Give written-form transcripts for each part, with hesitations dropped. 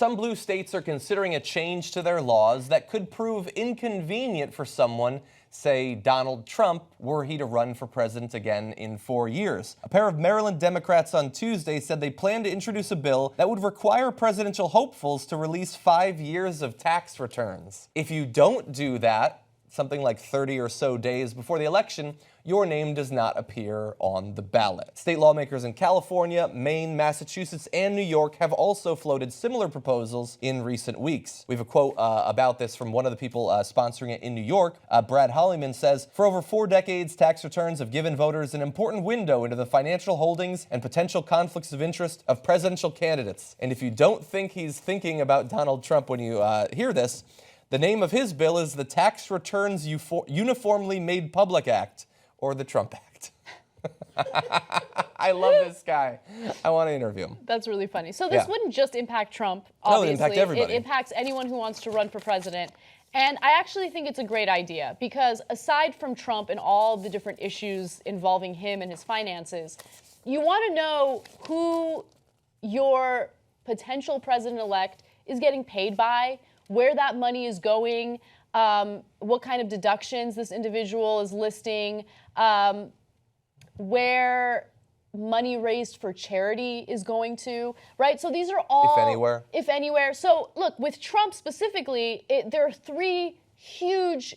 Some blue states are considering a change to their laws that could prove inconvenient for someone, say Donald Trump, were he to run for president again in 4 years. A pair of Maryland Democrats on Tuesday said they plan to introduce a bill that would require presidential hopefuls to release 5 years of tax returns. If you don't do that, something like 30 or so days before the election, your name does not appear on the ballot. State lawmakers in California, Maine, Massachusetts, and New York have also floated similar proposals in recent weeks. We have a quote about this from one of the people sponsoring it in New York. Brad Hollyman says, "For over 4 decades, tax returns have given voters an important window into the financial holdings and potential conflicts of interest of presidential candidates. And if you don't think he's thinking about Donald Trump when you hear this, the name of his bill is the Tax Returns Uniformly Made Public Act, or the Trump Act." I love this guy. I want to interview him. That's really funny. So this wouldn't just impact Trump, No, obviously. it impacts everybody. It impacts anyone who wants to run for president. And I actually think it's a great idea because aside from Trump and all the different issues involving him and his finances, you want to know who your potential president-elect is getting paid by, where that money is going, what kind of deductions this individual is listing, where money raised for charity is going to, right? So these are all... If anywhere. If anywhere. So look, with Trump specifically, there are 3 huge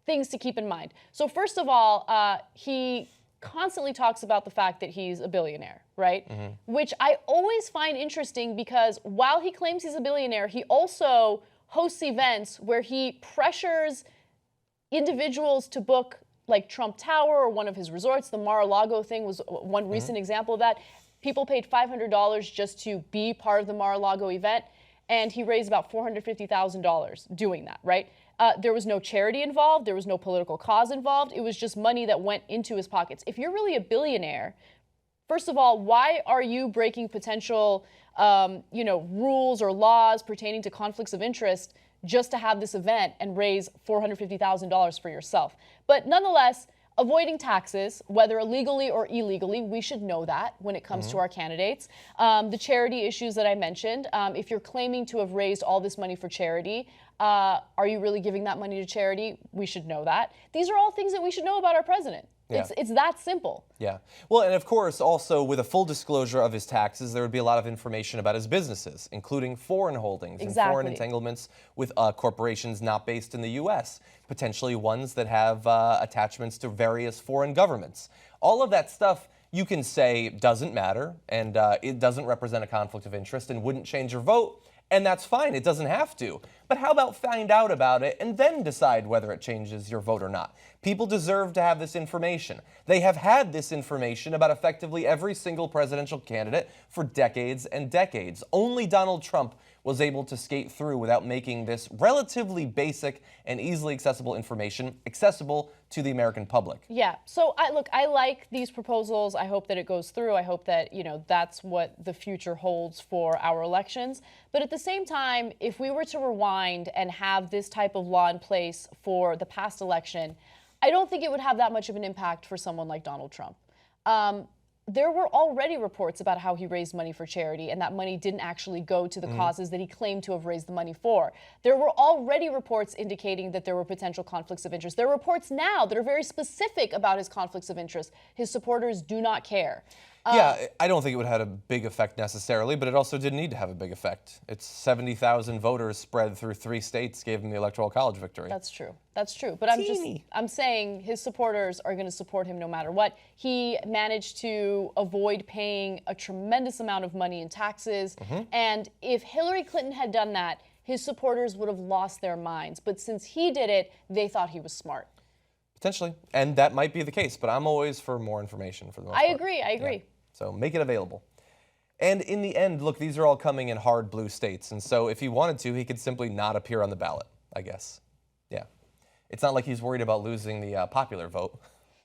things to keep in mind. So first of all, he constantly talks about the fact that he's a billionaire, right? Mm-hmm. Which I always find interesting because while he claims he's a billionaire, he also hosts events where he pressures individuals to book like Trump Tower or one of his resorts. The Mar-a-Lago thing was one recent example of that. People paid $500 just to be part of the Mar-a-Lago event, and he raised about $450,000 doing that, right? There was no charity involved. There was no political cause involved. It was just money that went into his pockets. If you're really a billionaire, first of all, why are you breaking potential rules or laws pertaining to conflicts of interest just to have this event and raise $450,000 for yourself? But nonetheless, avoiding taxes, whether illegally or illegally, we should know that when it comes to our candidates. The charity issues that I mentioned, if you're claiming to have raised all this money for charity, are you really giving that money to charity? We should know that. These are all things that we should know about our president. Yeah. It's that simple. Yeah. Well, and of course, also with a full disclosure of his taxes, there would be a lot of information about his businesses, including foreign holdings and foreign entanglements with corporations not based in the U.S., potentially ones that have attachments to various foreign governments. All of that stuff you can say doesn't matter and it doesn't represent a conflict of interest and wouldn't change your vote. And that's fine, it doesn't have to. But how about find out about it and then decide whether it changes your vote or not? People deserve to have this information. They have had this information about effectively every single presidential candidate for decades and decades. Only Donald Trump was able to skate through without making this relatively basic and easily accessible information accessible to the American public. Yeah, so I like these proposals. I hope that it goes through. I hope that, that's what the future holds for our elections. But at the same time, if we were to rewind and have this type of law in place for the past election, I don't think it would have that much of an impact for someone like Donald Trump. There were already reports about how he raised money for charity and that money didn't actually go to the causes that he claimed to have raised the money for. There were already reports indicating that there were potential conflicts of interest. There are reports now that are very specific about his conflicts of interest. His supporters do not care. Yeah, I don't think it would have had a big effect necessarily, but it also didn't need to have a big effect. It's 70,000 voters spread through 3 states gave him the Electoral College victory. That's true. That's true. But I'm saying his supporters are going to support him no matter what. He managed to avoid paying a tremendous amount of money in taxes. And if Hillary Clinton had done that, his supporters would have lost their minds. But since he did it, they thought he was smart. Potentially. And that might be the case, but I'm always for more information for the most part. I agree. Yeah. So make it available. And in the end, look, these are all coming in hard blue states. And so if he wanted to, he could simply not appear on the ballot, I guess. Yeah. It's not like he's worried about losing the popular vote.